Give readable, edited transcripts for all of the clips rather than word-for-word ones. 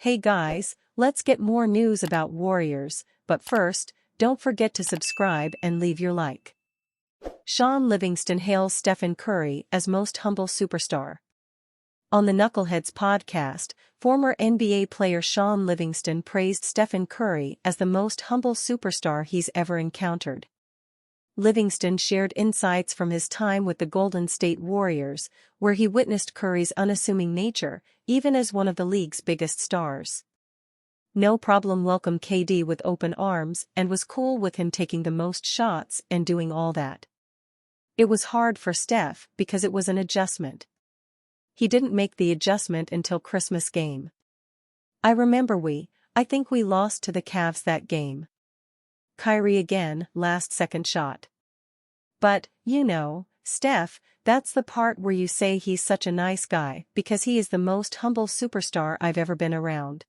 Hey guys, let's get more news about Warriors, but first, don't forget to subscribe and leave your like. Shaun Livingston hails Stephen Curry as most humble superstar. On the Knuckleheads podcast, former NBA player Shaun Livingston praised Stephen Curry as the most humble superstar he's ever encountered. Livingston shared insights from his time with the Golden State Warriors, where he witnessed Curry's unassuming nature, even as one of the league's biggest stars. No problem welcomed KD with open arms and was cool with him taking the most shots and doing all that. It was hard for Steph because it was an adjustment. He didn't make the adjustment until Christmas game. I remember I think we lost to the Cavs that game. Kyrie again, last second shot. But, Steph, that's the part where you say he's such a nice guy because he is the most humble superstar I've ever been around.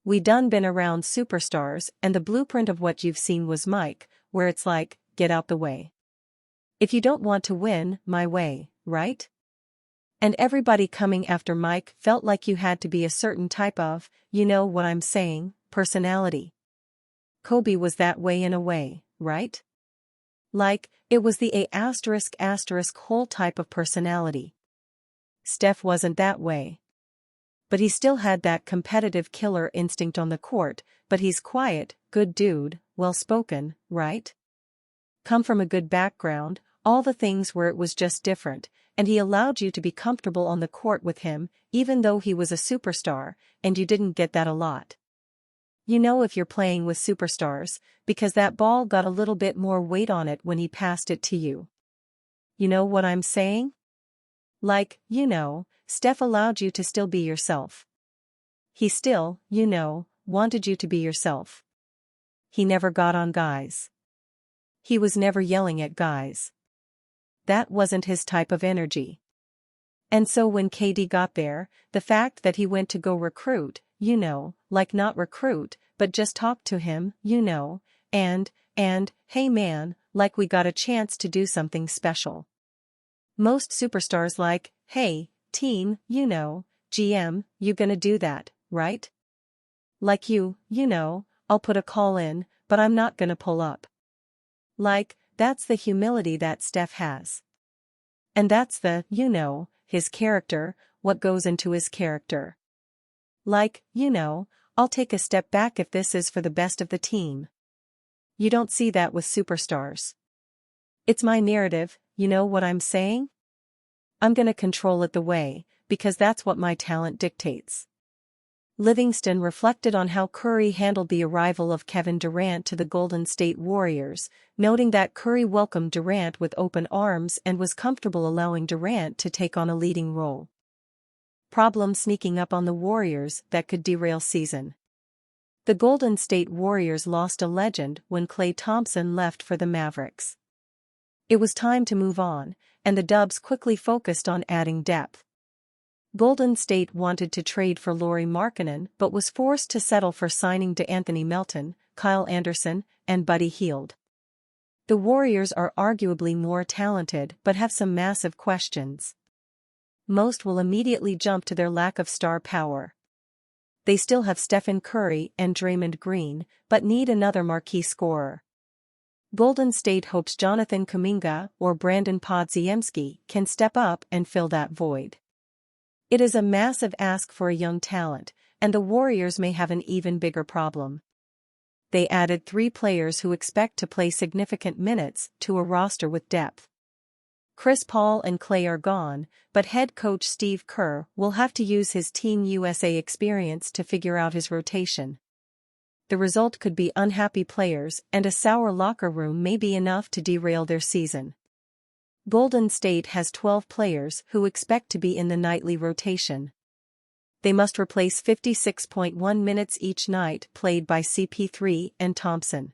We done been around superstars and the blueprint of what you've seen was Mike, where it's like, get out the way. If you don't want to win, my way, right? And everybody coming after Mike felt like you had to be a certain type of, you know what I'm saying, personality. Kobe was that way in a way, right? Like, it was the A** whole type of personality. Steph wasn't that way. But he still had that competitive killer instinct on the court, but he's quiet, good dude, well-spoken, right? Come from a good background, all the things where it was just different, and he allowed you to be comfortable on the court with him, even though he was a superstar, and you didn't get that a lot. You know if you're playing with superstars, because that ball got a little bit more weight on it when he passed it to you. You know what I'm saying? Like, Steph allowed you to still be yourself. He still, wanted you to be yourself. He never got on guys. He was never yelling at guys. That wasn't his type of energy. And so when KD got there, the fact that he went to go recruit, like not recruit, but just talk to him, and, hey man, like we got a chance to do something special. Most superstars like, hey, team, GM, you gonna do that, right? Like I'll put a call in, but I'm not gonna pull up. Like, that's the humility that Steph has. And that's the, his character, what goes into his character. Like, I'll take a step back if this is for the best of the team. You don't see that with superstars. It's my narrative, you know what I'm saying? I'm gonna control it the way, because that's what my talent dictates. Livingston reflected on how Curry handled the arrival of Kevin Durant to the Golden State Warriors, noting that Curry welcomed Durant with open arms and was comfortable allowing Durant to take on a leading role. Problems sneaking up on the Warriors that could derail season. The Golden State Warriors lost a legend when Klay Thompson left for the Mavericks. It was time to move on, and the Dubs quickly focused on adding depth. Golden State wanted to trade for Lauri Markkanen but was forced to settle for signing DeAnthony Melton, Kyle Anderson, and Buddy Hield. The Warriors are arguably more talented but have some massive questions. Most will immediately jump to their lack of star power. They still have Stephen Curry and Draymond Green, but need another marquee scorer. Golden State hopes Jonathan Kuminga or Brandon Podziemski can step up and fill that void. It is a massive ask for a young talent, and the Warriors may have an even bigger problem. They added 3 players who expect to play significant minutes to a roster with depth. Chris Paul and Klay are gone, but head coach Steve Kerr will have to use his Team USA experience to figure out his rotation. The result could be unhappy players, and a sour locker room may be enough to derail their season. Golden State has 12 players who expect to be in the nightly rotation. They must replace 56.1 minutes each night played by CP3 and Thompson.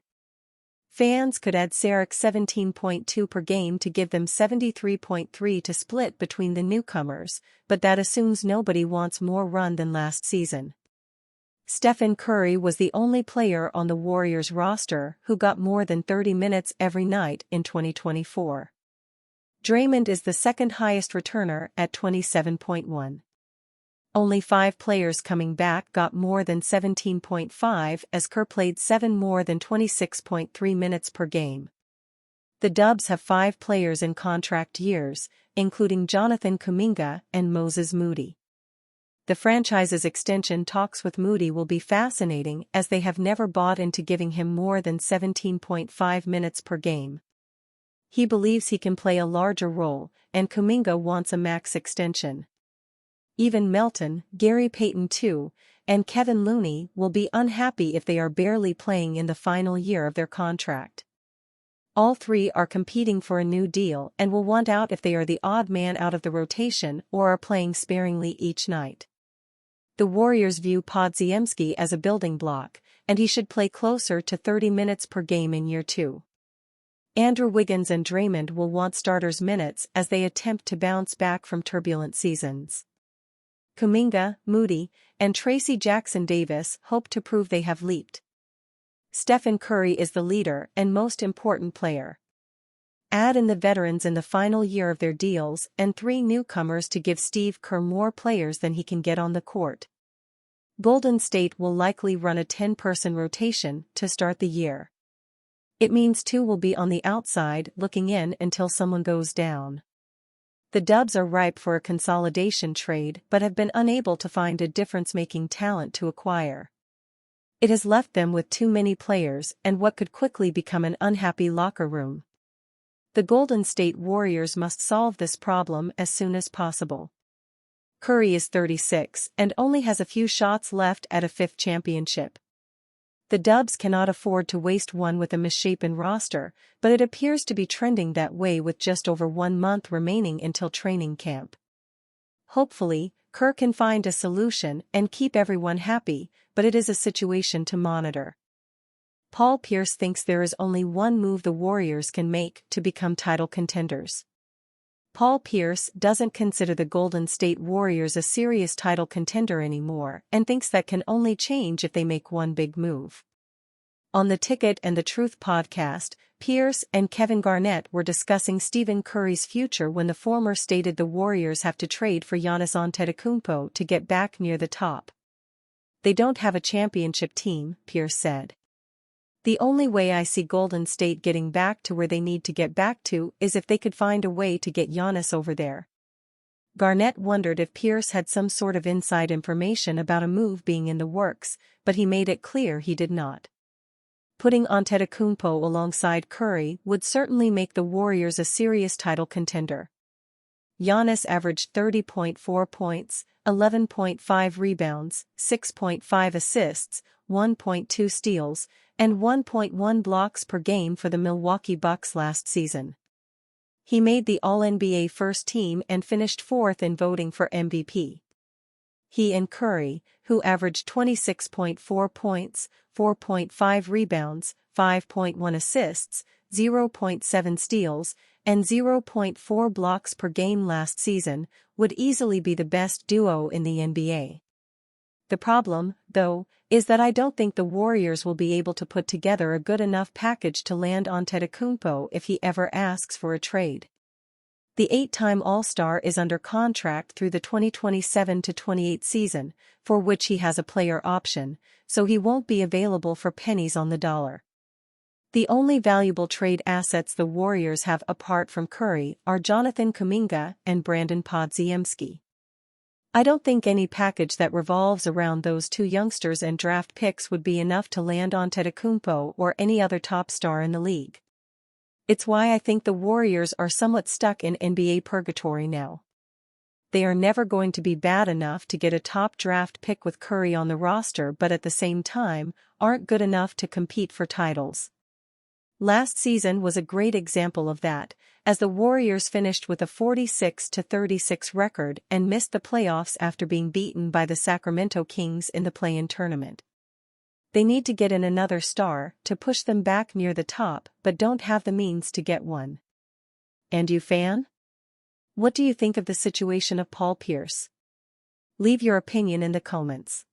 Fans could add Saric 17.2 per game to give them 73.3 to split between the newcomers, but that assumes nobody wants more run than last season. Stephen Curry was the only player on the Warriors roster who got more than 30 minutes every night in 2024. Draymond is the second highest returner at 27.1. Only 5 players coming back got more than 17.5 as Kerr played 7 more than 26.3 minutes per game. The Dubs have 5 players in contract years, including Jonathan Kuminga and Moses Moody. The franchise's extension talks with Moody will be fascinating as they have never bought into giving him more than 17.5 minutes per game. He believes he can play a larger role, and Kuminga wants a max extension. Even Melton, Gary Payton II, and Kevin Looney will be unhappy if they are barely playing in the final year of their contract. All 3 are competing for a new deal and will want out if they are the odd man out of the rotation or are playing sparingly each night. The Warriors view Podziemski as a building block, and he should play closer to 30 minutes per game in year 2. Andrew Wiggins and Draymond will want starters' minutes as they attempt to bounce back from turbulent seasons. Kuminga, Moody, and Tracy Jackson-Davis hope to prove they have leaped. Stephen Curry is the leader and most important player. Add in the veterans in the final year of their deals and 3 newcomers to give Steve Kerr more players than he can get on the court. Golden State will likely run a 10-person rotation to start the year. It means 2 will be on the outside looking in until someone goes down. The Dubs are ripe for a consolidation trade but have been unable to find a difference-making talent to acquire. It has left them with too many players and what could quickly become an unhappy locker room. The Golden State Warriors must solve this problem as soon as possible. Curry is 36 and only has a few shots left at a 5th championship. The Dubs cannot afford to waste one with a misshapen roster, but it appears to be trending that way with just over 1 month remaining until training camp. Hopefully, Kerr can find a solution and keep everyone happy, but it is a situation to monitor. Paul Pierce thinks there is only one move the Warriors can make to become title contenders. Paul Pierce doesn't consider the Golden State Warriors a serious title contender anymore and thinks that can only change if they make one big move. On the Ticket and the Truth podcast, Pierce and Kevin Garnett were discussing Stephen Curry's future when the former stated the Warriors have to trade for Giannis Antetokounmpo to get back near the top. They don't have a championship team, Pierce said. The only way I see Golden State getting back to where they need to get back to is if they could find a way to get Giannis over there. Garnett wondered if Pierce had some sort of inside information about a move being in the works, but he made it clear he did not. Putting Antetokounmpo alongside Curry would certainly make the Warriors a serious title contender. Giannis averaged 30.4 points, 11.5 rebounds, 6.5 assists, 1.2 steals, and 1.1 blocks per game for the Milwaukee Bucks last season. He made the All-NBA first team and finished 4th in voting for MVP. He and Curry, who averaged 26.4 points, 4.5 rebounds, 5.1 assists, 0.7 steals, and 0.4 blocks per game last season, would easily be the best duo in the NBA. The problem, though, is that I don't think the Warriors will be able to put together a good enough package to land Antetokounmpo if he ever asks for a trade. The 8-time All-Star is under contract through the 2027-28 season, for which he has a player option, so he won't be available for pennies on the dollar. The only valuable trade assets the Warriors have apart from Curry are Jonathan Kuminga and Brandon Podziemski. I don't think any package that revolves around those 2 youngsters and draft picks would be enough to land Antetokounmpo or any other top star in the league. It's why I think the Warriors are somewhat stuck in NBA purgatory now. They are never going to be bad enough to get a top draft pick with Curry on the roster, but at the same time, aren't good enough to compete for titles. Last season was a great example of that, as the Warriors finished with a 46-36 record and missed the playoffs after being beaten by the Sacramento Kings in the play-in tournament. They need to get in another star to push them back near the top, but don't have the means to get one. And you, fan? What do you think of the situation of Paul Pierce? Leave your opinion in the comments.